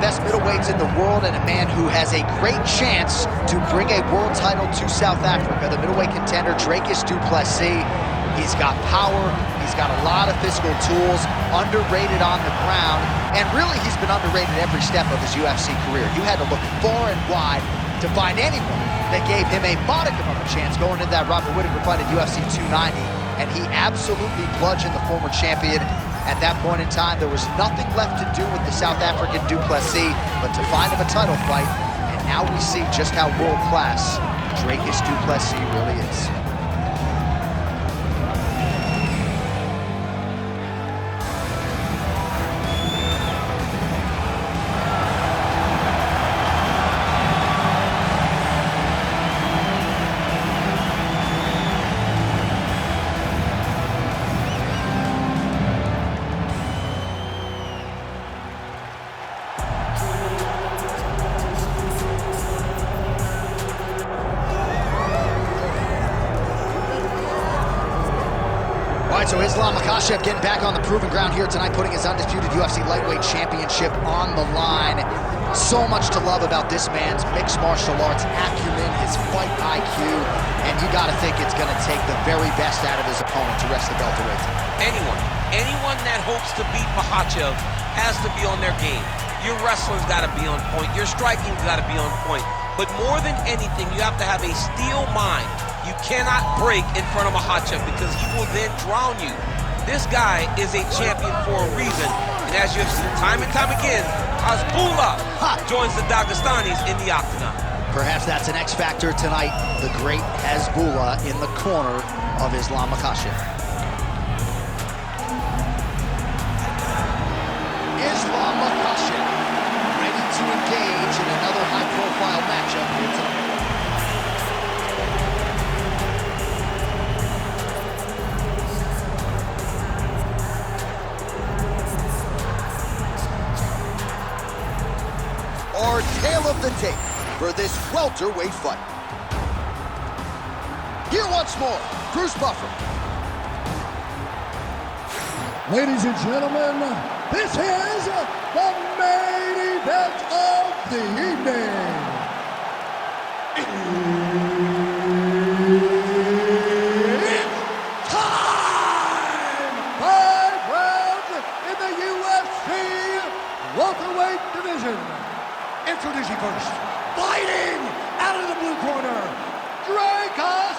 best middleweights in the world and a man who has a great chance to bring a world title to South Africa. The middleweight contender, Dricus du Plessis. He's got power, he's got a lot of physical tools, underrated on the ground, and really he's been underrated every step of his UFC career. You had to look far and wide to find anyone that gave him a modicum of a chance going into that Robert Whittaker fight at UFC 290, and he absolutely bludgeoned the former champion. At that point in time, there was nothing left to do with the South African du Plessis but to find him a title fight, and now we see just how world-class Dricus du Plessis really is. So Makhachev getting back on the proven ground here tonight, putting his undisputed UFC lightweight championship on the line. So much to love about this man's mixed martial arts acumen, his fight IQ, and you gotta think it's gonna take the very best out of his opponent to wrest the belt away from him. Anyone that hopes to beat Makhachev has to be on their game. Your wrestling's gotta be on point, your striking's gotta be on point, but more than anything, you have to have a steel mind. You cannot break in front of Makhachev because he will then drown you. This guy is a champion for a reason, and as you have seen time and time again, Hasbulla joins the Dagestanis in the octagon. Perhaps that's an X factor tonight, the great Hasbulla in the corner of Islam Makhachev. Islam Makhachev ready to engage in another high-profile matchup here tonight. Our tale of the tape for this welterweight fight. Here once more, Bruce Buffer. Ladies and gentlemen, this is the main event of the evening. It's time! 5 rounds in the UFC welterweight division. Introducing first, fighting out of the blue corner, Dricus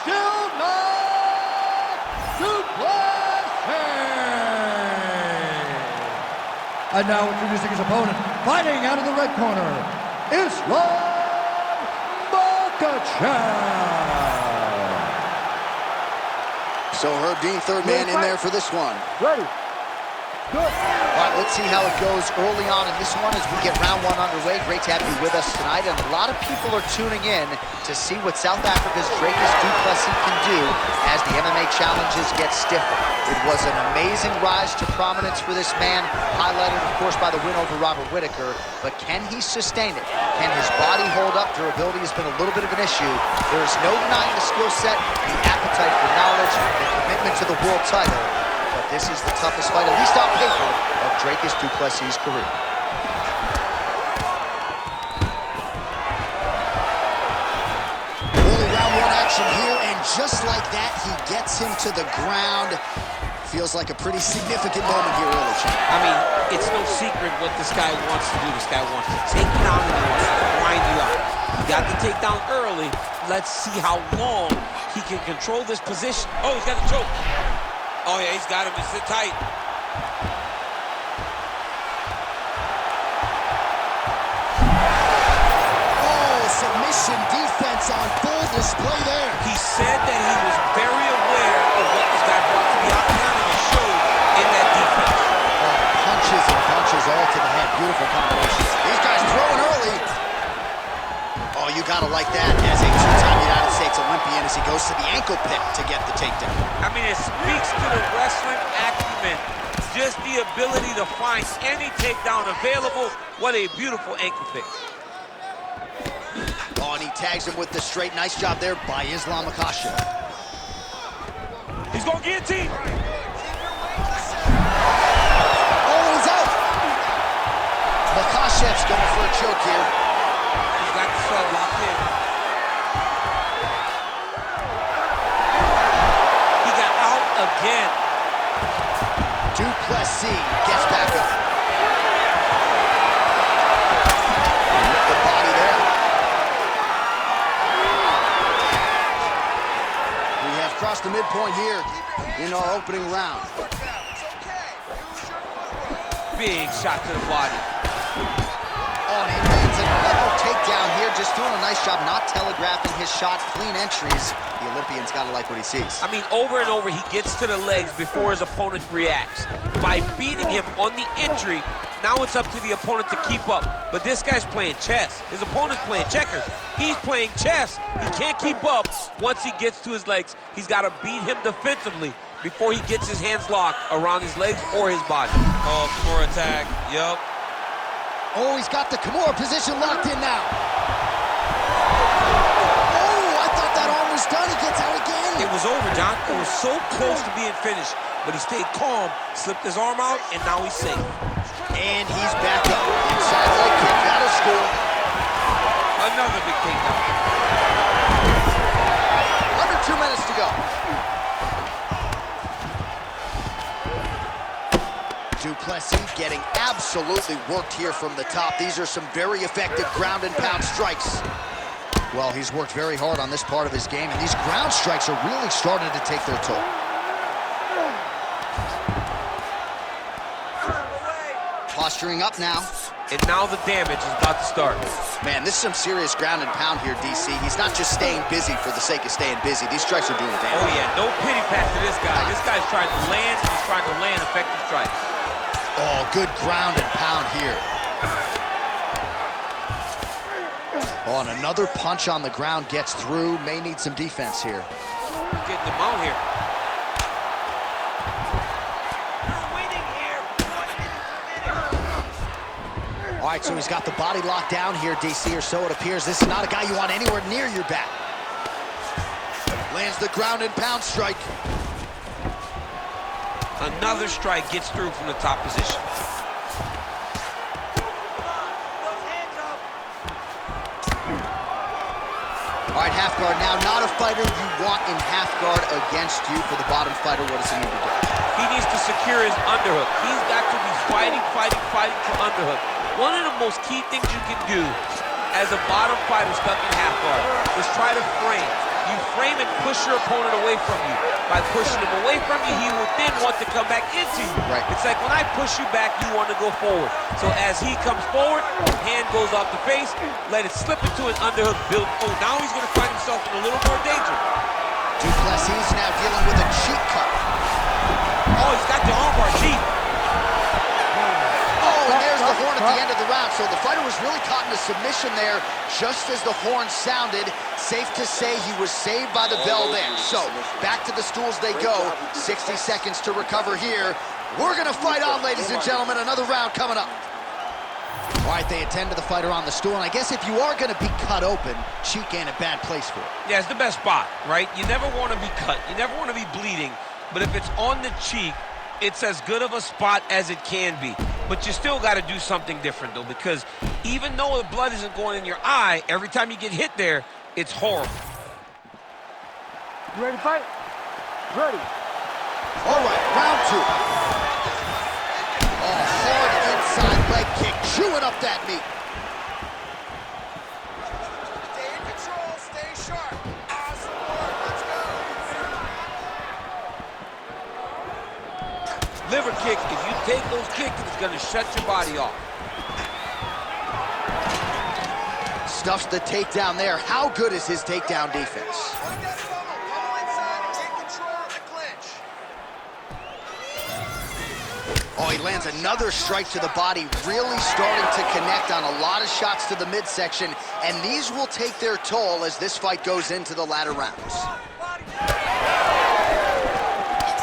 still not du Plessis. And now introducing his opponent, fighting out of the red corner, Islam Makhachev. So Herb Dean, third man in there for this one. Ready. Good. All right, let's see how it goes early on in this one as we get round one underway. Great to have you with us tonight, and a lot of people are tuning in to see what South Africa's Dricus du Plessis can do as the MMA challenges get stiffer. It was an amazing rise to prominence for this man, highlighted, of course, by the win over Robert Whittaker, but can he sustain it? Can his body hold up? Durability has been a little bit of an issue. There is no denying the skill set, the appetite for knowledge, the commitment to the world title. But this is the toughest fight, at least on paper, of Dricus du Plessis' career. Early round one action here, and just like that, he gets him to the ground. Feels like a pretty significant moment here early, champ. I mean, it's no secret what this guy wants to do. This guy wants to take you down and he wants to grind you out. You got the takedown early. Let's see how long he can control this position. Oh, he's got the choke. Oh, yeah, he's got him. He's sit tight. Oh, submission defense on full display there. He said that he was very aware of what this guy brought to the octagon, and he showed in that defense. Punches and punches all to the head. Beautiful combinations. These guys throwing early. Oh, you gotta like that as a two-time United States Olympian as he goes to the ankle pick to get the takedown. I mean, it speaks to the wrestling acumen, just the ability to find any takedown available. What a beautiful ankle pick. Oh, and he tags him with the straight. Nice job there by Islam Makhachev. He's gonna guillotine. Oh, he's out. Makhachev going for a choke here. He's got the sub locked in. He got out again. Plessis gets back up. The body there. We have crossed the midpoint here in our opening round. Big shot to the body. Oh, and he lands another takedown here, just doing a nice job not telegraphing his shots, clean entries. The Olympian's got to like what he sees. I mean, over and over, he gets to the legs before his opponent reacts. By beating him on the entry, now it's up to the opponent to keep up. But this guy's playing chess. His opponent's playing checkers. He's playing chess. He can't keep up. Once he gets to his legs, he's got to beat him defensively before he gets his hands locked around his legs or his body. Oh, for attack. Yup. Oh, he's got the Kimura position locked in now. Done. He gets out again. It was over, John. It was so close to being finished, but he stayed calm, slipped his arm out, and now he's safe. And he's back up. Inside leg kick, that'll score. Another big takedown. Under 2 minutes to go. Plessis getting absolutely worked here from the top. These are some very effective ground and pound strikes. Well, he's worked very hard on this part of his game, and these ground strikes are really starting to take their toll. Posturing up now. And now the damage is about to start. Man, this is some serious ground and pound here, DC. He's not just staying busy for the sake of staying busy. These strikes are doing damage. Oh, yeah, no pity pat to this guy. This guy's trying to land, and he's trying to land effective strikes. Oh, good ground and pound here. Oh, and another punch on the ground gets through. May need some defense here. Getting him out here. All right, so he's got the body locked down here, DC, or so it appears. This is not a guy you want anywhere near your back. Lands the ground and pound strike. Another strike gets through from the top position. All right, half guard now. Not a fighter you want in half guard against you. For the bottom fighter, what does he need to do? He needs to secure his underhook. He's got to be fighting for underhook. One of the most key things you can do as a bottom fighter stuck in half guard is try to frame. You frame and push your opponent away from you. By pushing him away from you, he will then want to come back into you. Right. It's like when I push you back, you want to go forward. So as he comes forward, hand goes off the face, let it slip into an underhook, build. Oh, now he's going to find himself in a little more danger. Plessis now dealing with a cheek cut. Oh, he's got the armbar cheek. Oh, and there's the horn at the end of the round. So the fighter was really caught in a submission there just as the horn sounded. Safe to say he was saved by the bell there. So back to the stools they go. 60 seconds to recover here. We're going to fight on, ladies and gentlemen. Another round coming up. All right, they attend to the fighter on the stool. And I guess if you are going to be cut open, cheek ain't a bad place for it. Yeah, it's the best spot, right? You never want to be cut. You never want to be bleeding. But if it's on the cheek, it's as good of a spot as it can be. But you still got to do something different, though, because even though the blood isn't going in your eye, every time you get hit there, it's horrible. You ready to fight? Ready. All right, round two. A hard inside leg kick, chewing up that meat. Stay in control, stay sharp. Awesome work, let's go. Liver kick, if you take those kicks, it's going to shut your body off. Stuffs the takedown there. How good is his takedown defense? One guy pummel inside and take control of the clinch. Oh, he lands another strike to the body, really starting to connect on a lot of shots to the midsection, and these will take their toll as this fight goes into the latter rounds.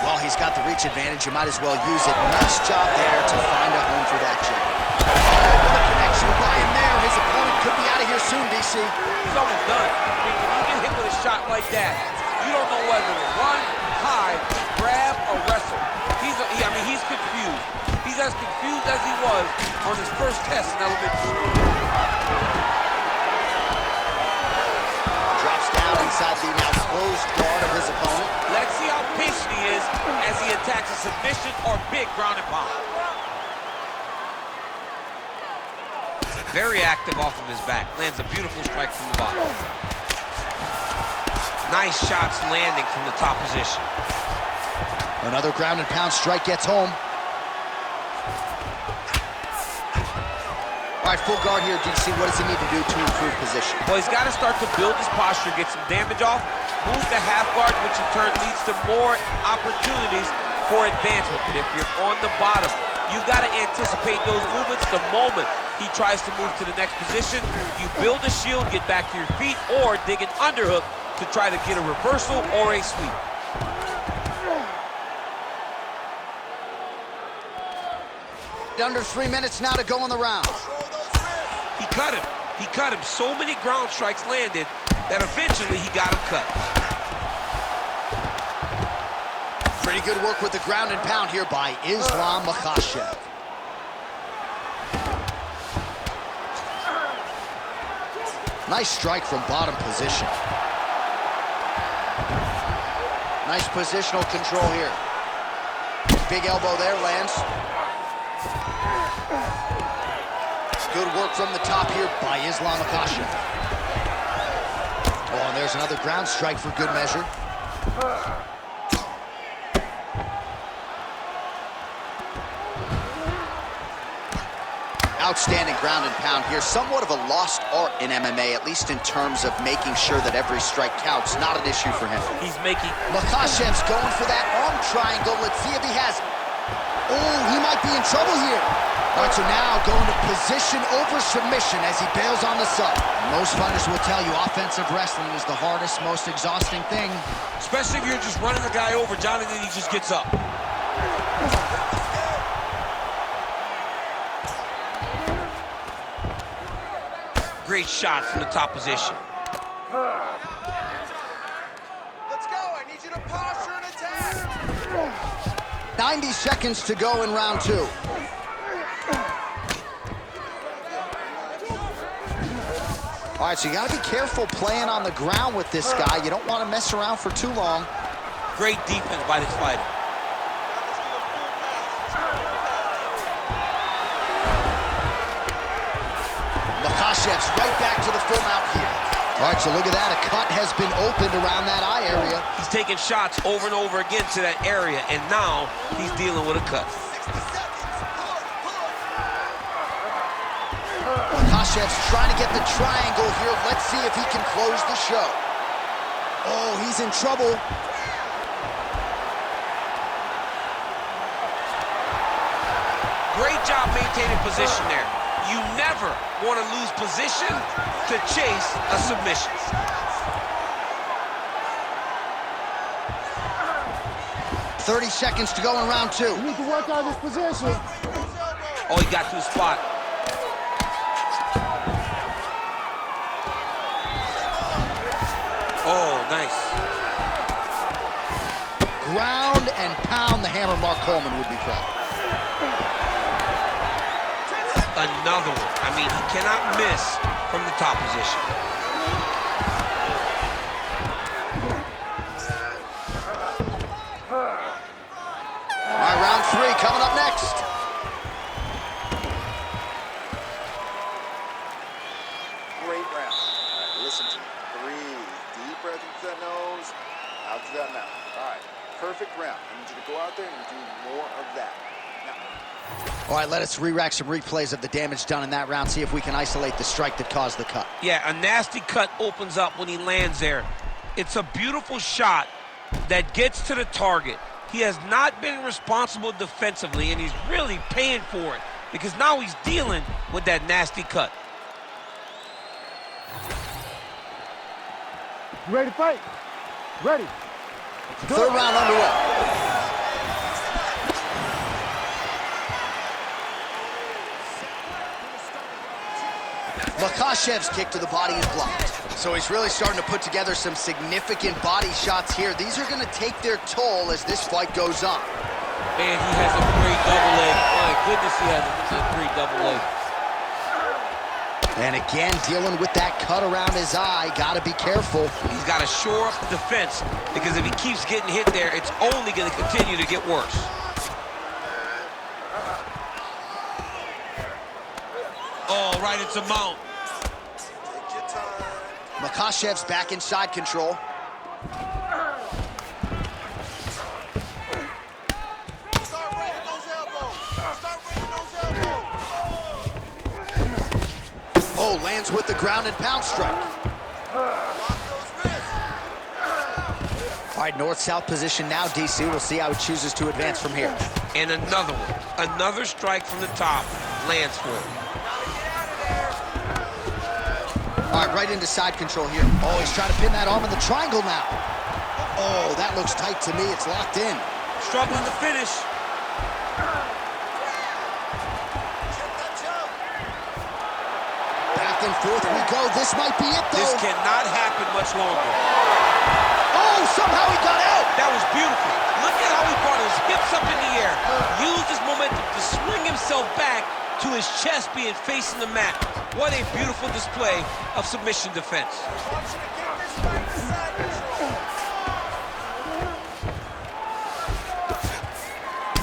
Well, he's got the reach advantage. You might as well use it. Nice job there to find a home for that jab. Oh, what a connection by him there. His opponent could be out of here soon, DC. He's almost done. I mean, when you get hit with a shot like that, you don't know whether to run, hide, grab, or wrestle. He's confused. He's as confused as as he was on his first test in elementary school. Drops down inside the now closed guard of his opponent. Let's see how patient he is as he attacks a submission or big ground and pound. Very active off of his back. Lands a beautiful strike from the bottom. Nice shots landing from the top position. Another ground and pound strike gets home. All right, full guard here, DC. What does he need to do to improve position? Well, he's got to start to build his posture, get some damage off, move to half guard, which in turn leads to more opportunities for advancement. But if you're on the bottom, you've got to anticipate those movements the moment he tries to move to the next position. You build a shield, get back to your feet, or dig an underhook to try to get a reversal or a sweep. Under 3 minutes now to go in the round. He cut him. He cut him. So many ground strikes landed that eventually he got him cut. Pretty good work with the ground and pound here by Islam Makhachev. Nice strike from bottom position. Nice positional control here. Big elbow there, lands. Good work from the top here by Islam Makhachev. Oh, and there's another ground strike for good measure. Outstanding ground and pound here. Somewhat of a lost art in MMA, at least in terms of making sure that every strike counts. Not an issue for him. He's making... Makhachev's going for that arm triangle. Let's see if he has it. Oh, he might be in trouble here. All right, so now going to position over submission as he bails on the sub. Most fighters will tell you offensive wrestling is the hardest, most exhausting thing. Especially if you're just running the guy over, John, and then he just gets up. Great shot from the top position. Let's go. I need you to posture and attack. 90 seconds to go in round 2. All right, so you got to be careful playing on the ground with this guy. You don't want to mess around for too long. Great defense by this fighter. Makhachev's right back to the full mount here. All right, so look at that. A cut has been opened around that eye area. He's taking shots over and over again to that area, and now he's dealing with a cut. Makhachev's trying to get the triangle here. Let's see if he can close the show. Oh, he's in trouble. Great job maintaining position there. You never want to lose position to chase a submission. $30 seconds to go in round 2. You need to work on this position. Oh, he got to the spot. Oh, nice. Ground and pound. The hammer Mark Coleman would be proud. Another one. I mean, he cannot miss from the top position. All right, round 3 coming up next. Great round. All right, listen to me. Breathe. Deep breath into that nose, out to that mouth. All right, perfect round. I need you to go out there and do more of that. Now. All right, let us re-rack some replays of the damage done in that round, see if we can isolate the strike that caused the cut. Yeah, a nasty cut opens up when he lands there. It's a beautiful shot that gets to the target. He has not been responsible defensively, and he's really paying for it because now he's dealing with that nasty cut. You ready to fight? Ready. Third round underway. Makhachev's kick to the body is blocked. So he's really starting to put together some significant body shots here. These are going to take their toll as this fight goes on. Man, he has a great double leg. My goodness, he has a great double leg. And again, dealing with that cut around his eye. Got to be careful. He's got to shore up the defense, because if he keeps getting hit there, it's only going to continue to get worse. Oh, right into mount. Take your time. Makhachev's back in side control. Start raising those elbows. Start raising those elbows. Oh, lands with the ground and pound strike. Lock those wrists. All right, north-south position now, DC. We'll see how he chooses to advance from here. And another one. Another strike from the top lands for him. All right, right into side control here. Oh, he's trying to pin that arm in the triangle now. Oh, that looks tight to me. It's locked in. Struggling to finish. Back and forth we go. This might be it, though. This cannot happen much longer. Oh, somehow he got out. That was beautiful. Look at how he brought his hips up in the air. Used his momentum to swing himself back to his chest being facing the mat. What a beautiful display of submission defense.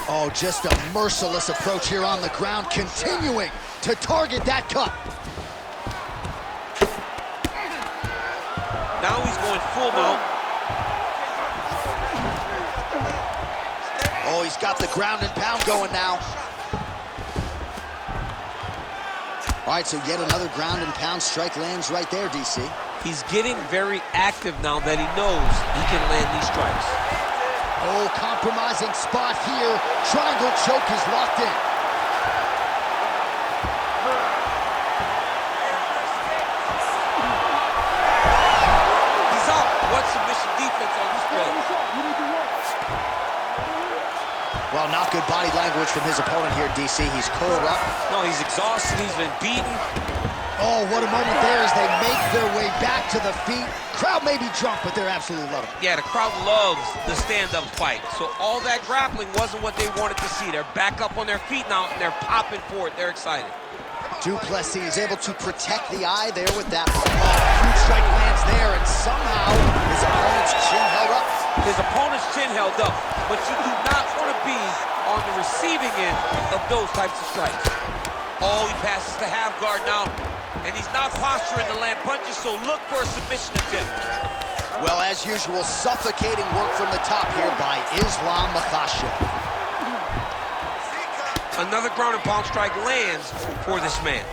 Oh, just a merciless approach here on the ground, continuing to target that cut. Now he's going full mount. Oh, he's got the ground and pound going now. All right, so yet another ground and pound strike lands right there, DC. He's getting very active now that he knows he can land these strikes. Oh, compromising spot here. Triangle choke is locked in. He's up. What submission defense on display? Well, not good body language from his opponent here, DC. He's curled up. No, he's exhausted. He's been beaten. Oh, what a moment there as they make their way back to the feet. Crowd may be drunk, but they're absolutely loving it. Yeah, the crowd loves the stand-up fight. So all that grappling wasn't what they wanted to see. They're back up on their feet now, and they're popping for it. They're excited. Plessis is able to protect the eye there with that huge strike lands there, and somehow his opponent's chin held up. His opponent's chin held up, but you do not want to be on the receiving end of those types of strikes. Oh, he passes the half guard now, and he's not posturing to land punches, so look for a submission attempt. Well, as usual, suffocating work from the top here by Islam Makhachev. Another ground and pound strike lands for this man.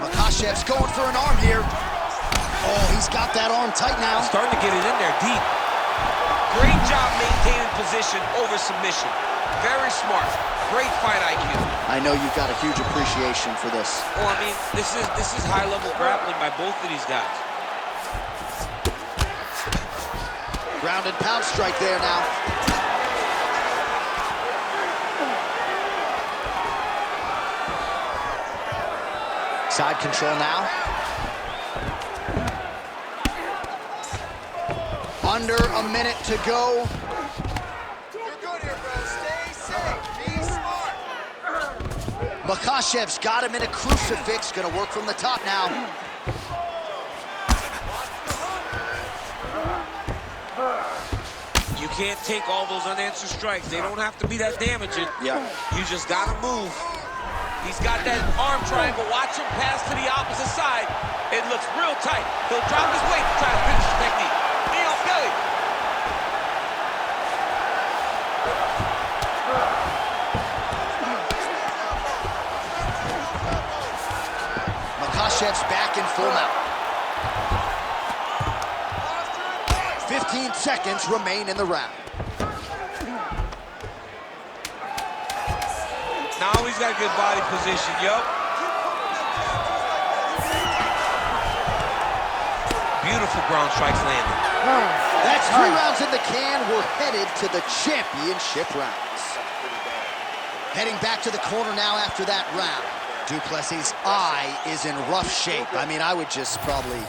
Makhachev's going for an arm here. Oh, he's got that arm tight now. Starting to get it in there deep. Great job maintaining position over submission. Very smart. Great fight IQ. I know you've got a huge appreciation for this. Well, I mean, this is high-level grappling by both of these guys. Ground and pound strike there now. Side control now. Under a minute to go. You're good here, bro. Stay safe. Be smart. Makhachev's got him in a crucifix. Gonna work from the top now. You can't take all those unanswered strikes. They don't have to be that damaging. Yeah. You just gotta move. He's got that arm triangle. Watch him pass to the opposite side. It looks real tight. He'll drop his weight to try to finish the technique. Knee on belly. Makhachev's back in full mount. 15 seconds remain in the round. Now he's got good body position, yup. Beautiful ground strikes landing. That's 3 rounds in the can. We're headed to the championship rounds. Heading back to the corner now after that round. Plessis' eye is in rough shape. I mean, I would just probably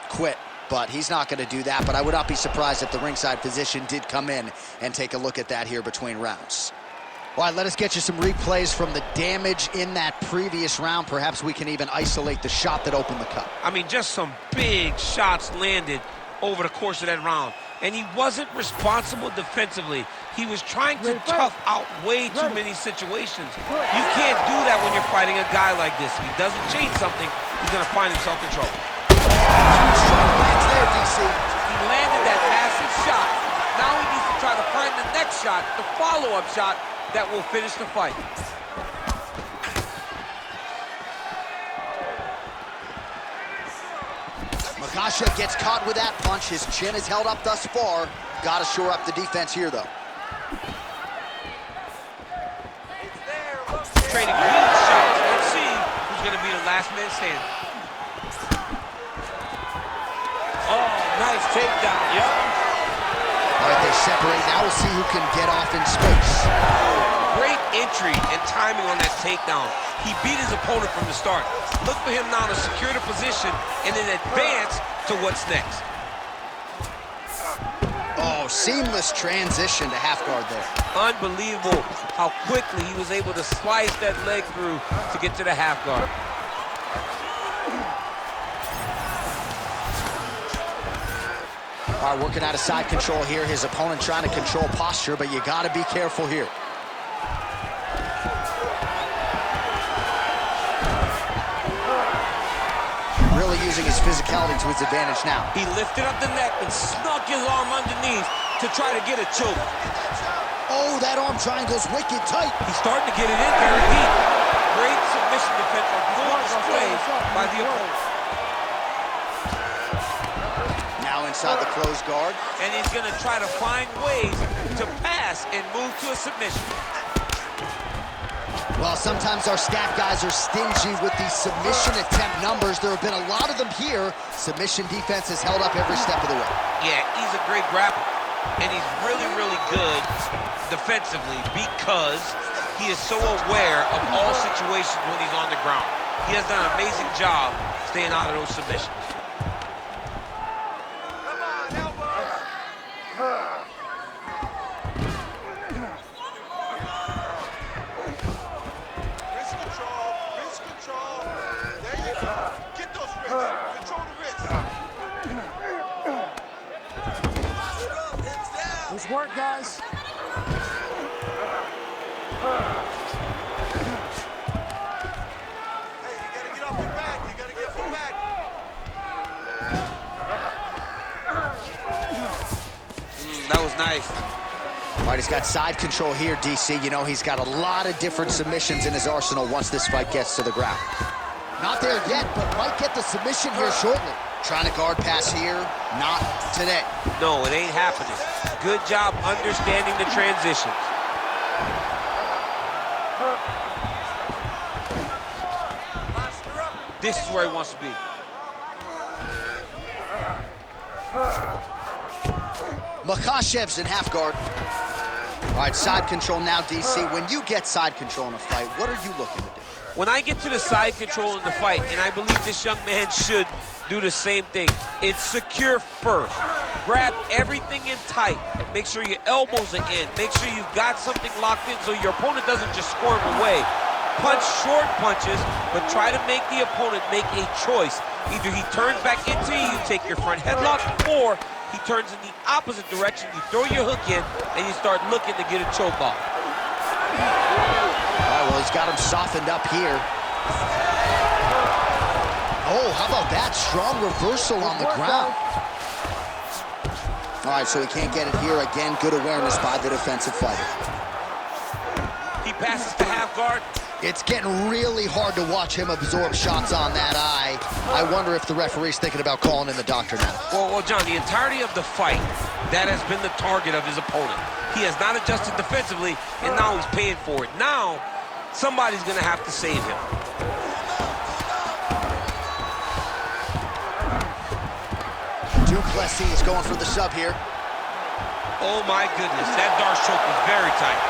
quit. but he's not going to do that. But I would not be surprised if the ringside physician did come in and take a look at that here between rounds. All right, let us get you some replays from the damage in that previous round. Perhaps we can even isolate the shot that opened the cut. I mean, just some big shots landed over the course of that round. And he wasn't responsible defensively. He was trying to tough out way too many situations. You can't do that when you're fighting a guy like this. If he doesn't change something, he's going to find himself in trouble. Lands there, DC. He landed that massive shot. Now he needs to try to find the next shot, the follow-up shot that will finish the fight. Makhachev gets caught with that punch. His chin is held up thus far. Got to shore up the defense here, though. Trading huge shots. Let's see who's going to be the last man standing. Oh, nice takedown. Yep. All right, they separate. Now we'll see who can get off in space. Great entry and timing on that takedown. He beat his opponent from the start. Look for him now to secure the position and then advance to what's next. Oh, seamless transition to half guard there. Unbelievable how quickly he was able to slice that leg through to get to the half guard. All right, working out of side control here. His opponent trying to control posture, but you got to be careful here. Really using his physicality to his advantage now. He lifted up the neck and snuck his arm underneath to try to get a choke. Oh, that arm triangle's wicked tight. He's starting to get it in very deep. Great submission defense on full display by the opponent. Now inside the closed guard. And he's going to try to find ways to pass and move to a submission. Well, sometimes our stat guys are stingy with these submission attempt numbers. There have been a lot of them here. Submission defense has held up every step of the way. Yeah, he's a great grappler. And he's really, really good defensively because he is so aware of all situations when he's on the ground. He has done an amazing job staying out of those submissions. Nice work, guys. Hey, you gotta get off your back. You gotta get off your back. That was nice. All right, he's got side control here, DC. You know, he's got a lot of different submissions in his arsenal once this fight gets to the ground. Not there yet, but might get the submission here shortly. Trying to guard pass here, not today. No, it ain't happening. Good job understanding the transitions. This is where he wants to be. Makhachev's in half guard. All right, side control now, DC. When you get side control in a fight, what are you looking to do? When I get to the side control in the fight, and I believe this young man should do the same thing, it's secure first. Grab everything in tight. Make sure your elbows are in. Make sure you've got something locked in so your opponent doesn't just squirm away. Punch short punches, but try to make the opponent make a choice. Either he turns back into you, you take your front headlock, or he turns in the opposite direction, you throw your hook in, and you start looking to get a choke off. All right, well, he's got him softened up here. Oh, how about that? Strong reversal on the ground. All right, so he can't get it here. Again, good awareness by the defensive fighter. He passes to half guard. It's getting really hard to watch him absorb shots on that eye. I wonder if the referee's thinking about calling in the doctor now. Well, John, the entirety of the fight, that has been the target of his opponent. He has not adjusted defensively, and now he's paying for it. Now, somebody's going to have to save him. Plessis is going for the sub here. Oh my goodness, that Darce choke was very tight.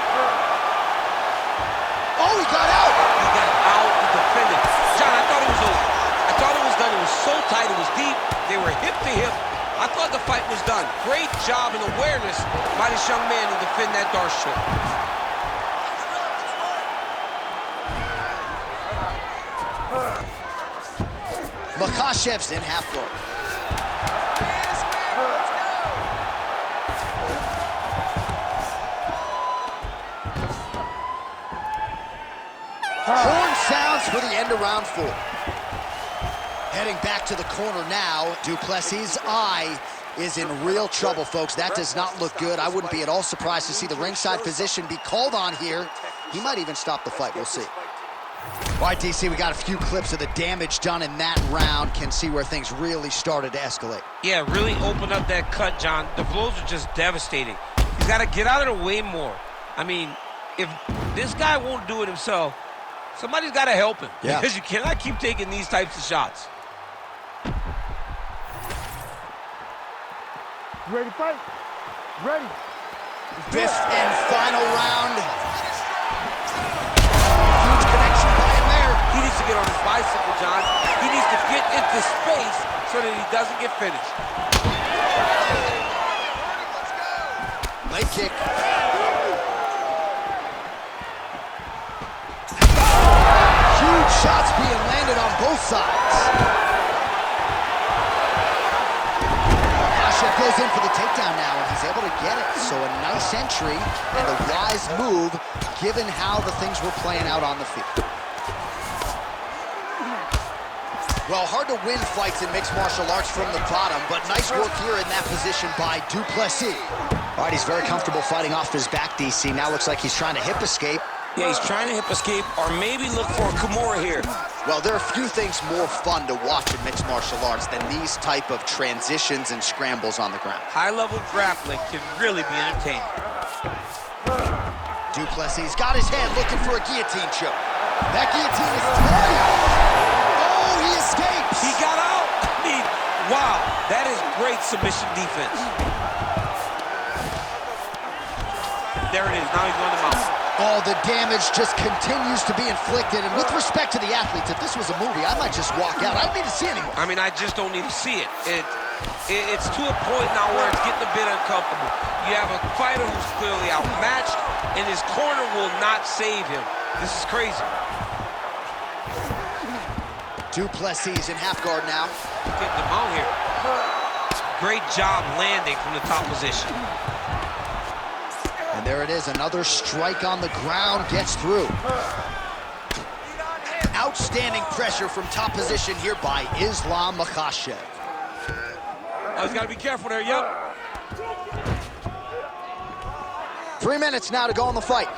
Oh, he got out! He got out to defend it. John, I thought it was over. I thought it was done. It was was so tight, it was deep. They were hip to hip. I thought the fight was done. Great job and awareness by this young man to defend that Darce choke. Makhachev's in half guard. Horn sounds for the end of round 4. Heading back to the corner now, Plessis' eye is in real trouble, folks. That does not look good. I wouldn't be at all surprised to see the ringside position be called on here. He might even stop the fight. We'll see. All right, DC, we got a few clips of the damage done in that round. Can see where things really started to escalate. Yeah, really opened up that cut, John. The blows are just devastating. He's got to get out of the way more. I mean, if this guy won't do it himself, somebody's got to help him. Yeah. Because you cannot keep taking these types of shots. You ready to fight? Ready. Fifth and final round. Huge connection by him there. He needs to get on his bicycle, John. He needs to get into space so that he doesn't get finished. Leg kick. Huge shots being landed on both sides. Makhachev goes in for the takedown now, and he's able to get it. So a nice entry and a wise move, given how the things were playing out on the field. Well, hard to win fights in mixed martial arts from the bottom, but nice work here in that position by Plessis. All right, he's very comfortable fighting off his back, DC. Now looks like he's trying to hip escape. Yeah, he's trying to hip escape or maybe look for a Kimura here. Well, there are few things more fun to watch in mixed martial arts than these type of transitions and scrambles on the ground. High-level grappling can really be entertaining. Plessis got his hand looking for a guillotine choke. That guillotine is tight. Oh, he escapes. He got out. I mean, wow, that is great submission defense. There it is. Now he's on the mount. Oh, the damage just continues to be inflicted. And with respect to the athletes, if this was a movie, I might just walk out. I don't need to see anymore. I mean, I just don't need to see it. It's to a point now where it's getting a bit uncomfortable. You have a fighter who's clearly outmatched, and his corner will not save him. This is crazy. Plessis in half guard now. Getting the mount here. Great job landing from the top position. And there it is, another strike on the ground, gets through. Outstanding pressure from top position here by Islam Makhachev. Oh, he's got to be careful there, yep. 3 minutes now to go in the fight.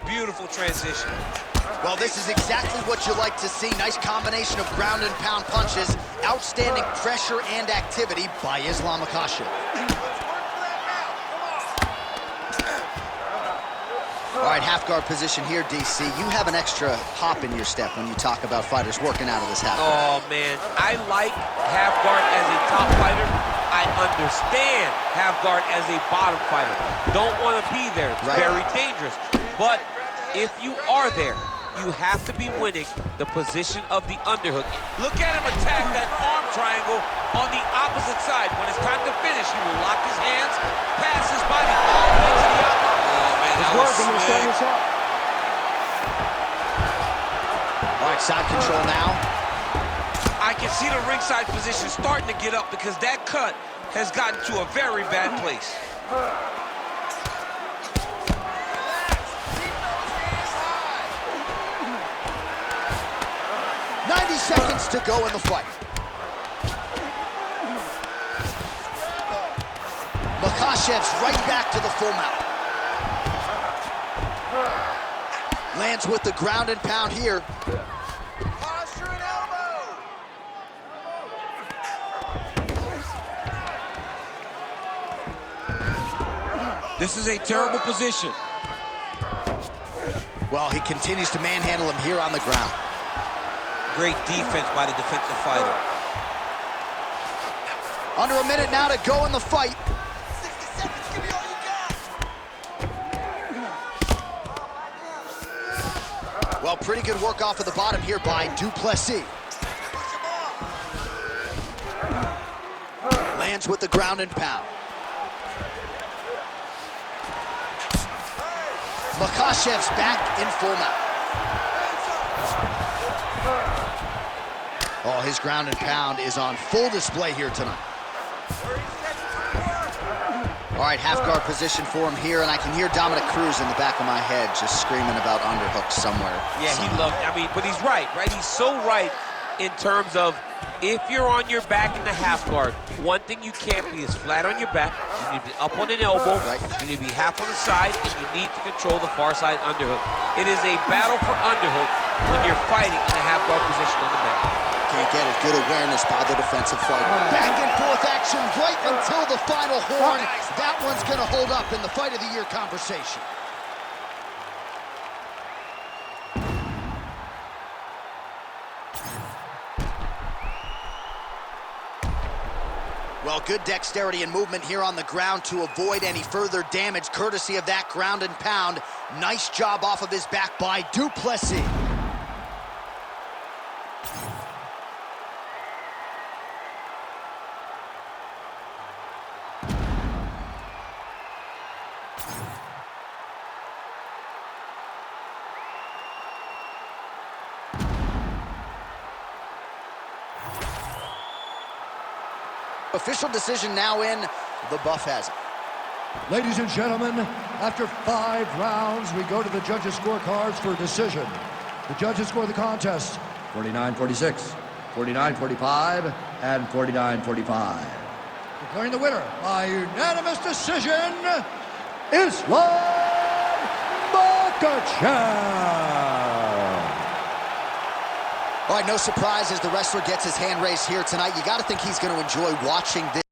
Beautiful transition. Well, this is exactly what you like to see. Nice combination of ground and pound punches. Outstanding pressure and activity by Islam Makhachev. All right, half guard position here, DC. You have an extra hop in your step when you talk about fighters working out of this half guard. Oh, man. I like half guard as a top fighter. I understand half guard as a bottom fighter. Don't want to be there. It's very dangerous. But if you are there, you have to be winning the position of the underhook. Look at him attack that arm triangle on the opposite side. When it's time to finish, he will lock his hands, pass his body all the way to the outside. Oh, man, that was slick. All right, side control now. I can see the ringside position starting to get up because that cut has gotten to a very bad place. 90 seconds to go in the fight. Makhachev's right back to the full mount. Lands with the ground and pound here. Posture and elbow. This is a terrible position. Well, he continues to manhandle him here on the ground. Great defense by the defensive fighter. Under a minute now to go in the fight. 60 seconds, give me all you got. Well, pretty good work off of the bottom here by Plessis. Lands with the ground and pound. Makhachev's back in full mount. Oh, his ground and pound is on full display here tonight. All right, half guard position for him here, and I can hear Dominic Cruz in the back of my head just screaming about underhooks somewhere. Yeah, he loved, but he's right? He's so right in terms of if you're on your back in the half guard, one thing you can't be is flat on your back. You need to be up on an elbow. Right. You need to be half on the side, and you need to control the far side underhook. It is a battle for underhook when you're fighting in a half guard position on the mat. Can't get it. Good awareness by the defensive fighter. Back and forth action right until the final horn. That one's going to hold up in the Fight of the Year conversation. Well, good dexterity and movement here on the ground to avoid any further damage, courtesy of that ground and pound. Nice job off of his back by Plessis. Official decision now in. The buff has it. Ladies and gentlemen, after 5 rounds, we go to the judges' scorecards for decision. The judges score the contest 49-46, 49-45, and 49-45. Declaring the winner by unanimous decision, Islam Makhachev. All right, no surprise as the wrestler gets his hand raised here tonight. You got to think he's going to enjoy watching this.